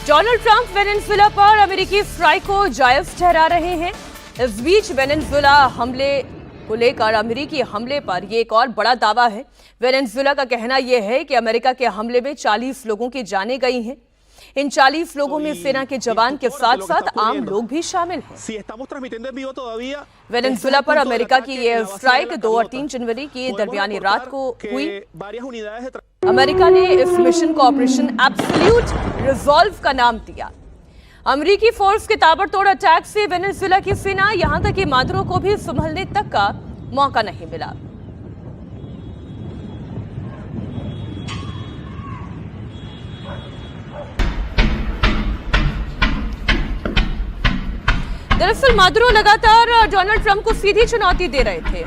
Donald Trump Venezuela पर अमेरिकी strike को जायज ठहरा रहे हैं। इस बीच वेनेजुएला हमले को लेकर अमेरिकी हमले पर यह एक और बड़ा दावा है। वेनेजुएला का कहना यह है कि अमेरिका के हमले में 40 लोगों की जानें गई हैं। इन 40 लोगों में सेना के जवान के साथ साथ आम लोग भी शामिल हैं। वेनेजुएला पर अमेरिका की यह स्ट्राइक 2 और 3 जनवरी की दरमियानी रात को हुई। अमेरिका ने इस मिशन को ऑपरेशन एब्सोल्यूट रिजॉल्व का नाम दिया। अमेरिकी फोर्स के ताबड़तोड़ अटैक से वेनेजुएला की सेना यहां तक कि मादुरो को भी संभलने तक का मौका नहीं मिला। दरअसल मादुरो लगातार डोनाल्ड ट्रंप को सीधी चुनौती दे रहे थे।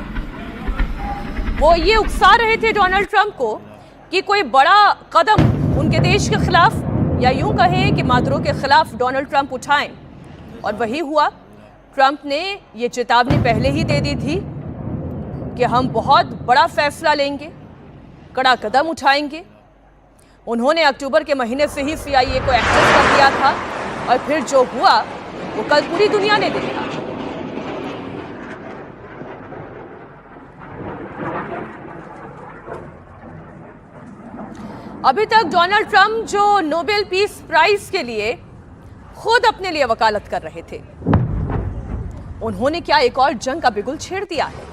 वो ये उकसा रहे थे डोनाल्ड ट्रंप को कि कोई बड़ा कदम उनके देश के खिलाफ या यूं कहें कि मादुरो के खिलाफ डोनाल्ड ट्रंप उठाएं, और वही हुआ। ट्रंप ने ये चेतावनी पहले ही दे दी थी कि हम बहुत बड़ा फैसला लेंगे, कड़ा कदम उठाएंगे। उन्होंने अक्टूबर के महीने से ही CIA को एक्टिव कर दिया था, और फिर जो हुआ वो कल पूरी दुनिया ने देखा। अभी तक डोनाल्ड ट्रंप जो नोबेल पीस प्राइज के लिए खुद अपने लिए वकालत कर रहे थे, उन्होंने क्या एक और जंग का बिगुल छेड़ दिया है।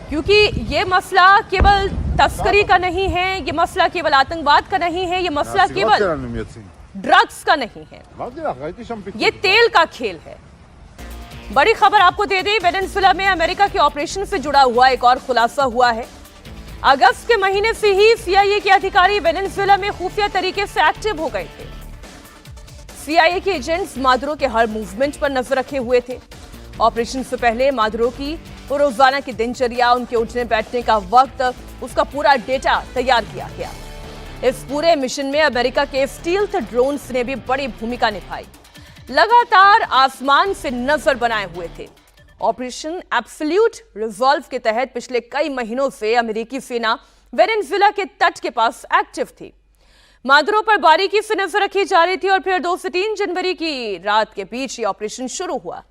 क्योंकि ये मसला केवल तस्करी का नहीं है, ये मसला केवल आतंकवाद का नहीं है, ये मसला केवल ड्रग्स का नहीं है, ये तेल का खेल है। बड़ी खबर आपको दे दें, वेनेजुएला में अमेरिका के ऑपरेशन से जुड़ा हुआ एक और खुलासा हुआ है। अगस्त के महीने से ही CIA के अधिकारी वेनेजुएला में खुफिया तरीके से एक्टिव हो गए थे। CIA के एजेंट्स मादुरो के हर मूवमेंट पर नजर रखे हुए थे। ऑपरेशन से पहले मादुरो की रोजाना की दिनचर्या, उनके उठने बैठने का वक्त, उसका पूरा डेटा तैयार किया गया। इस पूरे मिशन में अमेरिका के स्टील्थ ड्रोन्स ने भी बड़ी भूमिका निभाई, लगातार आसमान से नजर बनाए हुए थे। ऑपरेशन एब्सोल्यूट रिजॉल्व के तहत पिछले कई महीनों से अमेरिकी सेना वेनेजुएला के तट के पास एक्टिव थी। मादुरो पर बारीकी से नजर रखी जा रही थी, और फिर 2 से 3 जनवरी की रात के बीच ये ऑपरेशन शुरू हुआ।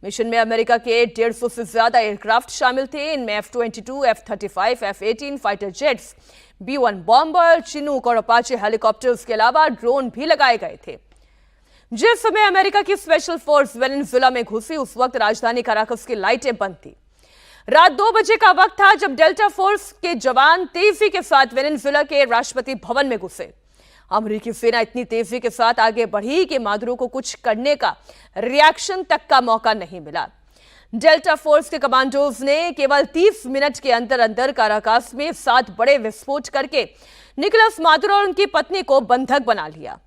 मिशन में अमेरिका के 150 से ज्यादा एयरक्राफ्ट शामिल थे। इनमें F-22, F-35, F-18 fighter jets, B-1 bomber, Chinook और अपाचे हेलीकॉप्टर्स के अलावा ड्रोन भी लगाए गए थे। जिस समय अमेरिका की स्पेशल फोर्स वेनेजुएला में घुसी, उस वक्त राजधानी काराकस की लाइटें बंद थी। रात 2 बजे का वक्त था जब डेल्टा फोर्स के जवान तेजी के साथ वेनेजुएला के राष्ट्रपति भवन में घुसे। अमेरिकी सेना इतनी तेजी के साथ आगे बढ़ी कि मादुरो को कुछ करने का, रिएक्शन तक का मौका नहीं मिला। डेल्टा फोर्स के कमांडोज ने केवल 30 मिनट के अंदर अंदर काराकास में 7 बड़े विस्फोट करके निकोलस मादुरो और उनकी पत्नी को बंधक बना लिया।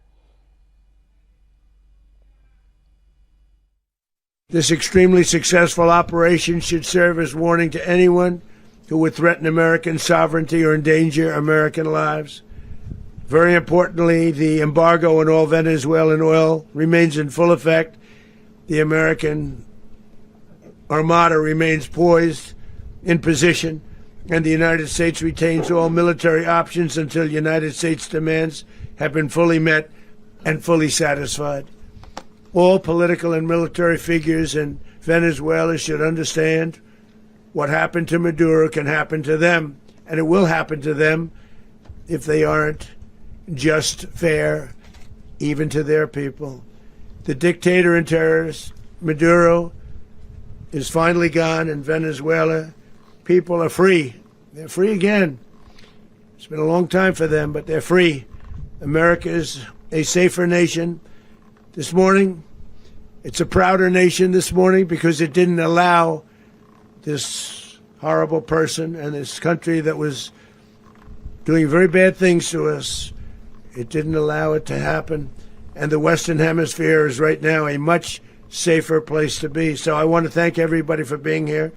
This extremely successful operation should serve as warning to anyone who would threaten American sovereignty or endanger American lives. Very importantly, the embargo on all Venezuelan oil remains in full effect. The American Armada remains poised in position, and the United States retains all military options until United States demands have been fully met and fully satisfied. All political and military figures in Venezuela should understand what happened to Maduro can happen to them, and it will happen to them if they aren't just fair, even to their people. The dictator and terrorist Maduro is finally gone, and Venezuela people are free. They're free again. It's been a long time for them, but they're free. America is a safer nation. This morning, it's a prouder nation this morning because it didn't allow this horrible person and this country that was doing very bad things to us. It didn't allow it to happen. And the Western Hemisphere is right now a much safer place to be. So I want to thank everybody for being here.